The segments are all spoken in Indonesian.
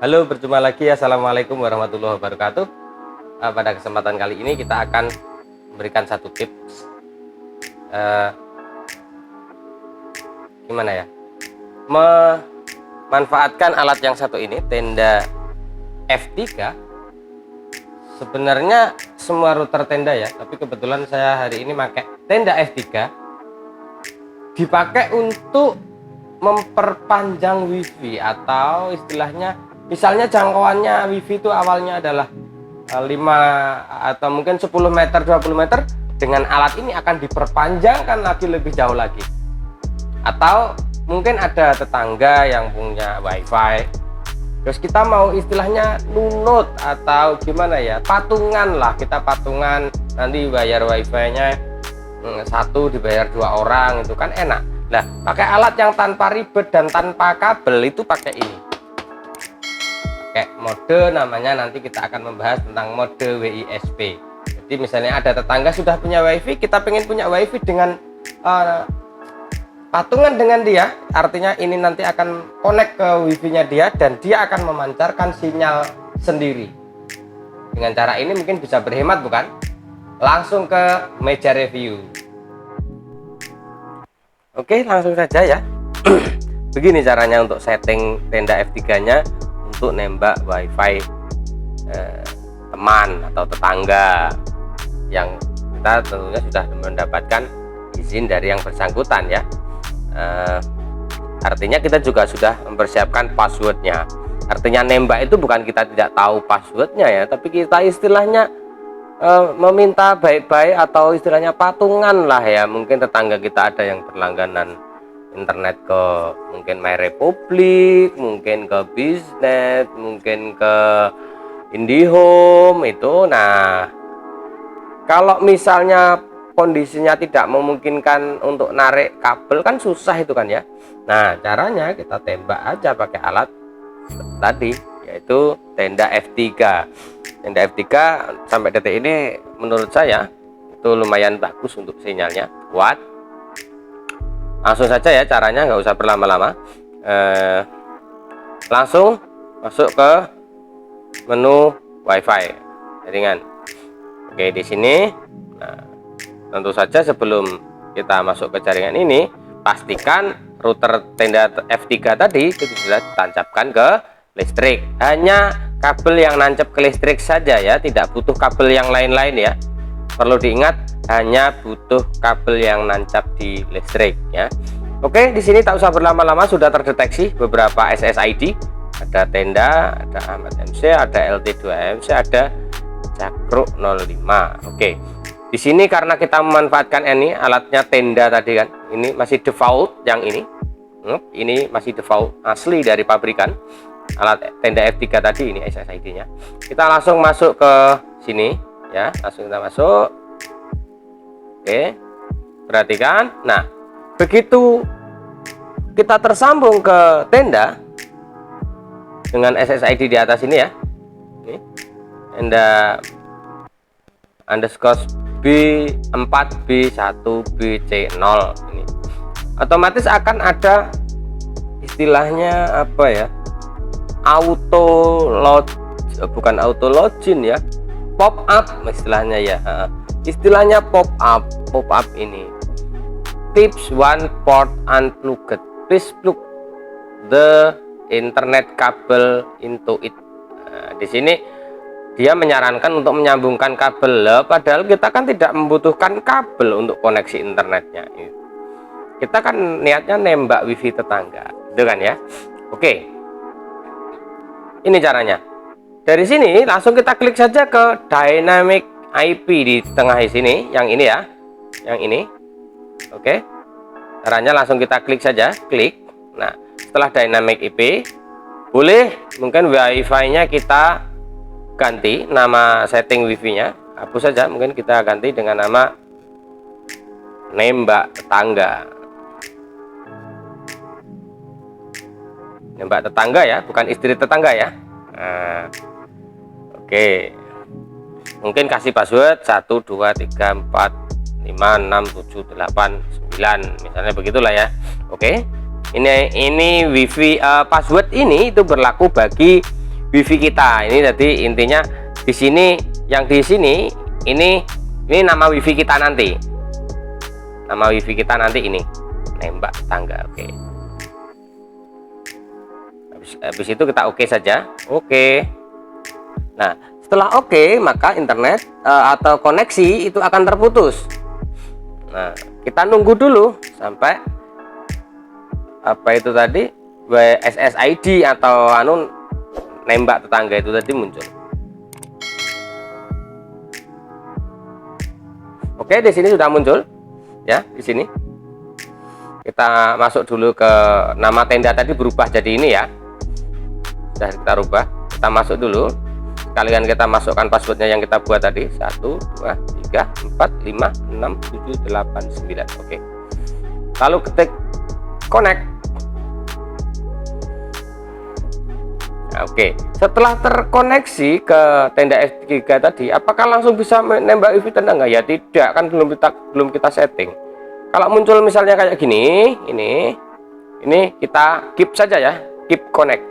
Halo, berjumpa lagi. Assalamualaikum warahmatullahi wabarakatuh. Pada kesempatan kali ini kita akan memberikan satu tips gimana ya, memanfaatkan alat yang satu ini, tenda F3. Sebenarnya semua router tenda ya, tapi kebetulan saya hari ini pakai tenda F3, dipakai untuk memperpanjang wifi, atau istilahnya misalnya jangkauannya wifi itu awalnya adalah 5 atau mungkin 10 meter 20 meter, dengan alat ini akan diperpanjangkan lagi lebih jauh lagi. Atau mungkin ada tetangga yang punya wifi, terus kita mau istilahnya nunut atau gimana ya, patungan lah, kita patungan, nanti bayar wifi nya satu dibayar 2 orang, itu kan enak. Nah, pakai alat yang tanpa ribet dan tanpa kabel itu pakai ini, pakai mode namanya. Nanti kita akan membahas tentang mode WISP. Jadi misalnya ada tetangga sudah punya wifi, kita pengen punya wifi dengan patungan dengan dia, artinya ini nanti akan connect ke wifi-nya dia dan dia akan memancarkan sinyal sendiri. Dengan cara ini mungkin bisa berhemat, bukan? Langsung ke meja review. Oke, langsung saja ya. Begini caranya untuk setting tenda F3-nya untuk nembak wifi teman atau tetangga yang kita tentunya sudah mendapatkan izin dari yang bersangkutan ya. Artinya kita juga sudah mempersiapkan passwordnya. Artinya nembak itu bukan kita tidak tahu passwordnya ya, tapi kita istilahnya meminta baik-baik, atau istilahnya patungan lah ya. Mungkin tetangga kita ada yang berlangganan internet ke mungkin My Republic, mungkin ke Bisnet, mungkin ke IndiHome itu. Nah, kalau misalnya kondisinya tidak memungkinkan untuk narik kabel kan susah itu kan ya. Nah, caranya kita tembak aja pakai alat tadi, yaitu tenda F3. Tenda F3 sampai detik ini menurut saya itu lumayan bagus untuk sinyalnya, kuat. Langsung saja ya caranya, nggak usah berlama-lama. Langsung masuk ke menu WiFi jaringan. Oke, di sini. Nah, tentu saja sebelum kita masuk ke jaringan ini, pastikan router tenda F3 tadi itu sudah ditancapkan ke listrik. Hanya kabel yang nancap ke listrik saja ya, tidak butuh kabel yang lain-lain ya. Perlu diingat, hanya butuh kabel yang nancap di listrik ya. Oke, di sini tak usah berlama-lama, sudah terdeteksi beberapa SSID. Ada tenda, ada Ahmad MC, ada LT2MC, ada Jakruk 05. Oke. Di sini karena kita memanfaatkan ini alatnya tenda tadi kan, ini masih default yang ini. Ini masih default asli dari pabrikan. Alat tenda F3 tadi ini SSID-nya. Kita langsung masuk ke sini ya, langsung kita masuk. Oke. Perhatikan. Nah, begitu kita tersambung ke tenda dengan SSID di atas ini ya. Ini tenda underscore B4 B1 BC0 ini. Otomatis akan ada istilahnya apa ya? Bukan auto login ya, pop up istilahnya ya. Istilahnya pop up ini. Tips 1 port unplugged, please plug the internet cable into it. Di sini dia menyarankan untuk menyambungkan kabel, padahal kita kan tidak membutuhkan kabel untuk koneksi internetnya. Kita kan niatnya nembak wifi tetangga, itu kan ya. Oke, ini caranya. Dari sini langsung kita klik saja ke dynamic IP di tengah sini, yang ini ya, yang ini. Oke, caranya langsung kita klik saja, klik. Nah, setelah dynamic IP, boleh mungkin wifi-nya kita ganti nama, setting wifi-nya hapus saja, mungkin kita ganti dengan nama nembak tetangga. Nembak tetangga ya, bukan istri tetangga ya. Nah, oke, mungkin kasih password 1 2 3 4 5 6 7 8 9 misalnya begitulah ya. Oke, ini wifi password ini itu berlaku bagi wifi kita. Ini jadi intinya di sini, yang di sini ini nama wifi kita nanti. Nama wifi kita nanti ini nembak tetangga. Oke. Habis itu kita oke saja. Oke. Nah, setelah oke, maka internet atau koneksi itu akan terputus. Nah, kita nunggu dulu sampai apa itu tadi, SSID atau nembak tetangga itu tadi muncul. Oke, di sini sudah muncul ya. Di sini kita masuk dulu ke nama tenda tadi, berubah jadi ini ya. Sudah kita rubah, kita masuk dulu. Sekalian kita masukkan passwordnya yang kita buat tadi, 1 2 3 4 5 6 7 8 9. Oke, lalu ketik connect. Nah, oke, setelah terkoneksi ke tenda F3 tadi, apakah langsung bisa menembak wifi tetangga? Ya tidak, kan belum kita setting. Kalau muncul misalnya kayak gini, ini kita keep saja ya, keep connect.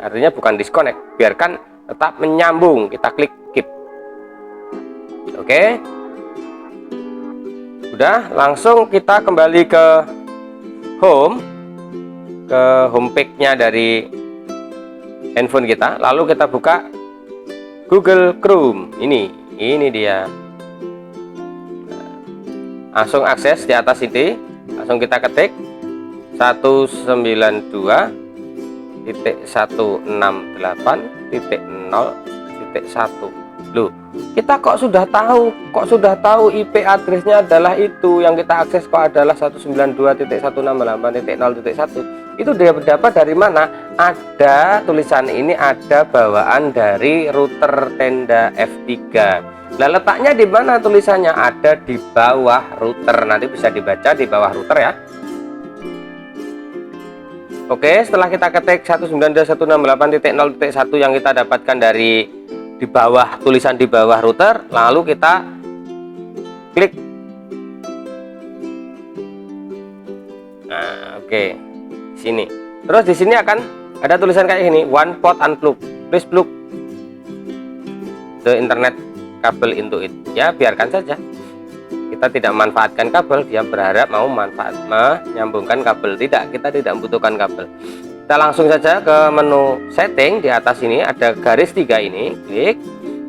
Artinya bukan disconnect, biarkan tetap menyambung. Kita klik keep. Oke, udah, langsung kita kembali ke home page-nya dari handphone kita, lalu kita buka Google Chrome. Ini dia. Langsung akses di atas ini, langsung kita ketik 192.168.0.1. Loh, kita kok sudah tahu IP addressnya adalah itu, yang kita akses kok adalah 192.168.0.1. Itu dia dapat dari mana? Ada tulisan ini, ada bawaan dari router tenda F3. Nah, letaknya di mana tulisannya? Ada di bawah router. Nanti bisa dibaca di bawah router ya. Oke, setelah kita ketik 192.168.0.1 yang kita dapatkan dari di bawah, tulisan di bawah router, lalu kita klik. Nah, oke. Sini. Terus di sini akan ada tulisan kayak gini, one port unplug. Please plug the internet kabel into it. Ya, biarkan saja. Kita tidak memanfaatkan kabel, dia berharap mau menyambungkan kabel. Tidak, kita tidak membutuhkan kabel. Kita langsung saja ke menu setting. Di atas ini ada garis 3 ini, klik.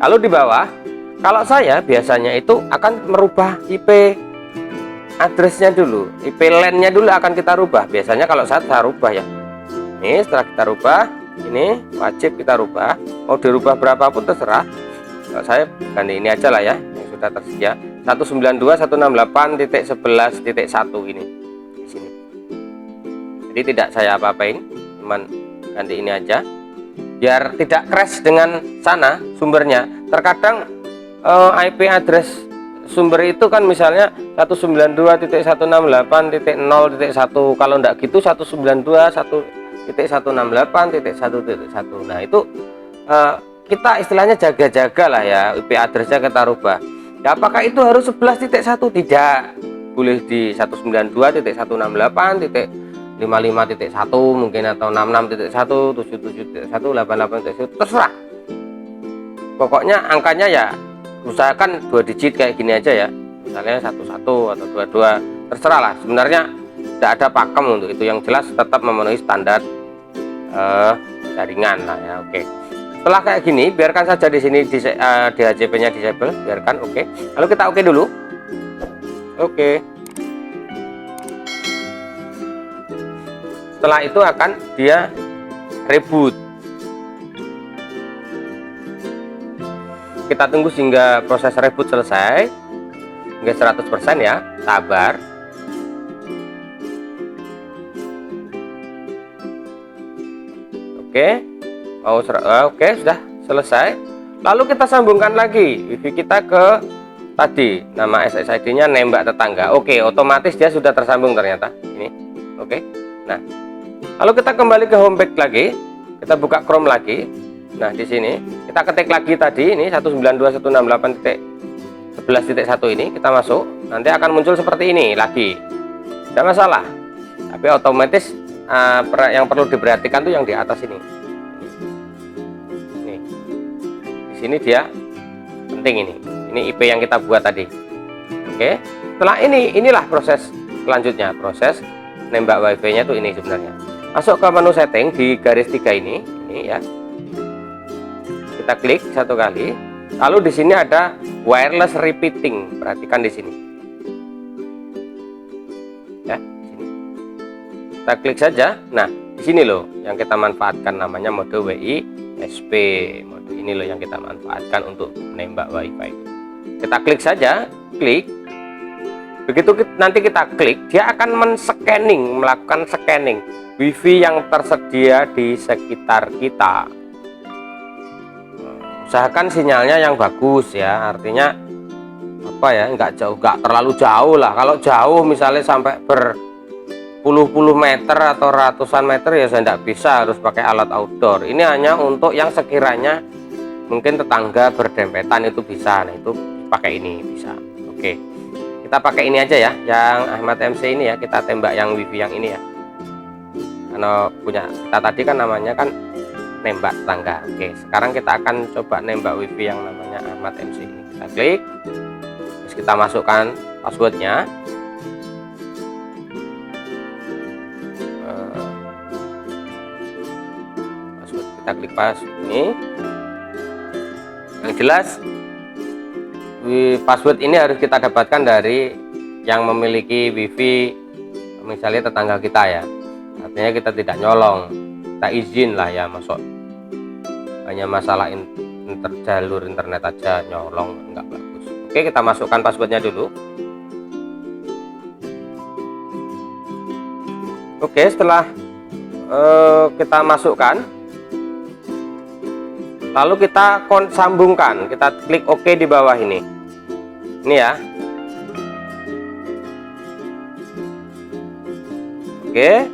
Lalu di bawah, kalau saya biasanya itu akan merubah IP addressnya dulu, IP LAN-nya dulu akan kita rubah. Biasanya kalau saya rubah ya. Ini setelah kita rubah, ini wajib kita rubah. Mau dirubah berapapun terserah. Kalau saya ganti ini aja lah ya, yang sudah tersedia. 192.168.11.1 ini di sini. Jadi tidak saya apa-apain, cuman ganti ini aja biar tidak crash dengan sana sumbernya. Terkadang IP address sumber itu kan misalnya 192.168.0.1. kalau enggak gitu 192.168.1.1. Nah, itu kita istilahnya jaga-jaga lah ya, IP addressnya kita rubah. Ya, apakah itu harus 11.1? Tidak, boleh di 192.168.55.1 mungkin, atau 66.1, 77.1, 88.1, terserah. Pokoknya angkanya ya usahakan 2 digit kayak gini aja ya, misalnya 11 atau 22, terserah lah. Sebenarnya tidak ada pakem untuk itu, yang jelas tetap memenuhi standar jaringan lah ya. Oke, setelah kayak gini biarkan saja di sini DHCP-nya disable, biarkan. Oke, lalu kita oke dulu. Oke, setelah itu akan dia reboot. Kita tunggu sehingga proses reboot selesai, hingga 100% ya, sabar. Oke, oke, sudah selesai. Lalu kita sambungkan lagi wifi kita ke tadi, nama SSID-nya nembak tetangga. Oke, otomatis dia sudah tersambung ternyata. Ini, oke. Nah, lalu kita kembali ke homepage lagi, kita buka Chrome lagi. Nah, di sini kita ketik lagi tadi ini 192.168.11.1 ini, kita masuk. Nanti akan muncul seperti ini lagi, tidak masalah. Tapi otomatis yang perlu diperhatikan tuh yang di atas ini. sini dia penting ini IP yang kita buat tadi. Oke, setelah inilah proses selanjutnya, proses nembak wifi-nya tuh ini sebenarnya. Masuk ke menu setting di garis 3 ini ya. Kita klik satu kali, lalu di sini ada wireless repeating. Perhatikan di sini. Ya, sini. Kita klik saja. Nah, di sini loh yang kita manfaatkan, namanya mode WISP. Mode ini loh yang kita manfaatkan untuk menembak wifi. Kita klik saja, klik. Begitu nanti kita klik, dia akan melakukan scanning wifi yang tersedia di sekitar kita. Usahakan sinyalnya yang bagus ya, artinya apa ya, nggak terlalu jauh lah. Kalau jauh misalnya sampai berpuluh-puluh meter atau ratusan meter ya saya nggak bisa, harus pakai alat outdoor. Ini hanya untuk yang sekiranya mungkin tetangga berdempetan itu bisa, nah itu pakai ini bisa. Oke, kita pakai ini aja ya, yang Ahmad MC ini ya, kita tembak yang wifi yang ini ya, karena punya kita tadi kan namanya kan nembak tetangga. Oke, sekarang kita akan coba nembak wifi yang namanya Ahmad MC ini. Kita klik, terus kita masukkan passwordnya. Kita klik password ini. Yang jelas password ini harus kita dapatkan dari yang memiliki wifi misalnya tetangga kita ya, artinya kita tidak nyolong, kita izin lah ya masuk. Hanya masalah jalur internet aja nyolong nggak bagus. Oke, kita masukkan passwordnya dulu. Oke, setelah kita masukkan, lalu kita sambungkan, kita klik OK di bawah ini ya. Oke,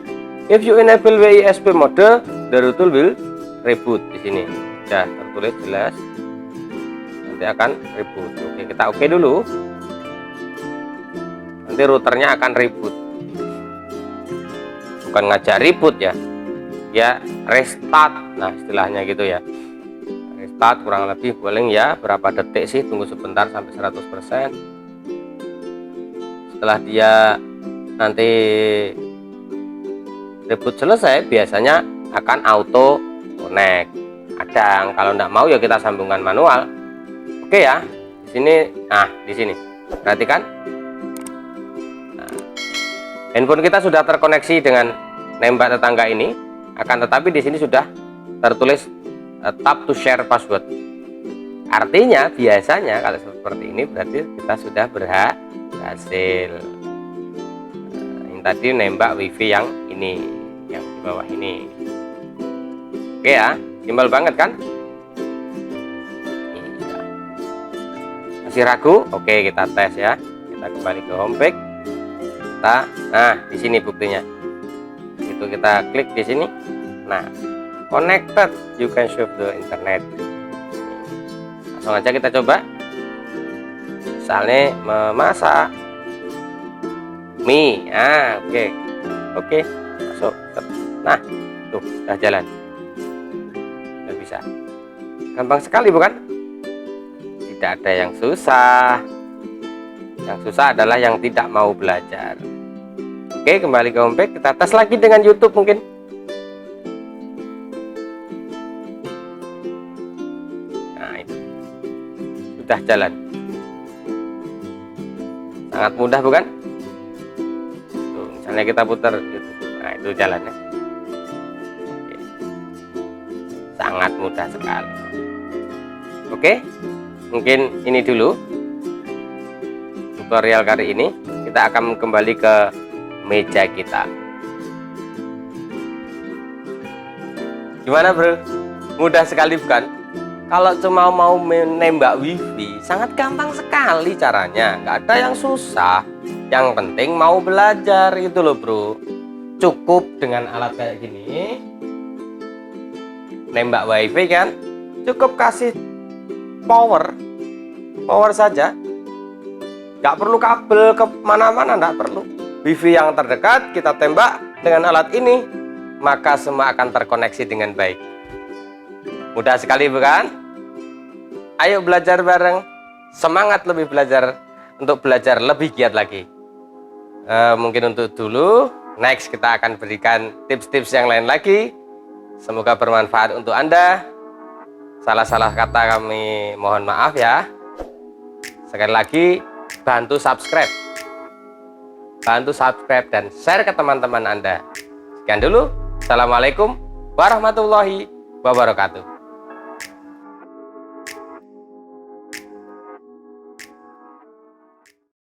if you enable WISP mode, the router will reboot. Di sini sudah tertulis jelas, nanti akan reboot. Oke, kita OK dulu, nanti routernya akan reboot, bukan ngajak reboot ya restart, nah istilahnya gitu ya. Restart kurang lebih boleh ya berapa detik sih, tunggu sebentar sampai 100%. Setelah dia nanti reboot selesai, biasanya akan auto connect. Kadang kalau enggak mau ya kita sambungkan manual. Oke ya, di sini, nah di sini perhatikan, nah, handphone kita sudah terkoneksi dengan nembak tetangga ini, akan tetapi di sini sudah tertulis tap to share password. Artinya biasanya kalau seperti ini berarti kita sudah berhasil. Nah, ini tadi nembak wifi yang ini, yang di bawah ini. Oke ya, simpel banget kan? Masih ragu? Oke, kita tes ya. Kita kembali ke homepage. Nah di sini buktinya. Itu kita klik di sini. Nah, connected, you can surf the internet. Langsung aja kita coba, misalnya memasak mie. Oke, masuk. Nah tuh udah jalan, udah bisa. Gampang sekali bukan? Tidak ada yang susah. Yang susah adalah yang tidak mau belajar. Oke, kembali ke homepage, kita tes lagi dengan YouTube mungkin. Sudah jalan, sangat mudah bukan? Tuh, misalnya kita putar gitu. Nah itu jalannya. Oke. Sangat mudah sekali. Oke, mungkin ini dulu tutorial kali ini. Kita akan kembali ke meja kita. Gimana bro? Mudah sekali bukan? Kalau cuma mau menembak wifi, sangat gampang sekali caranya, nggak ada yang susah. Yang penting mau belajar gitu loh bro. Cukup dengan alat kayak gini, nembak wifi kan, cukup kasih power saja, nggak perlu kabel ke mana-mana, nggak perlu. Wifi yang terdekat kita tembak dengan alat ini, maka semua akan terkoneksi dengan baik. Mudah sekali bukan? Ayo belajar bareng, semangat lebih belajar, untuk belajar lebih giat lagi. Mungkin untuk dulu, next kita akan berikan tips-tips yang lain lagi. Semoga bermanfaat untuk Anda. Salah-salah kata kami mohon maaf ya. Sekali lagi, bantu subscribe dan share ke teman-teman Anda. Sekian dulu. Assalamualaikum warahmatullahi wabarakatuh.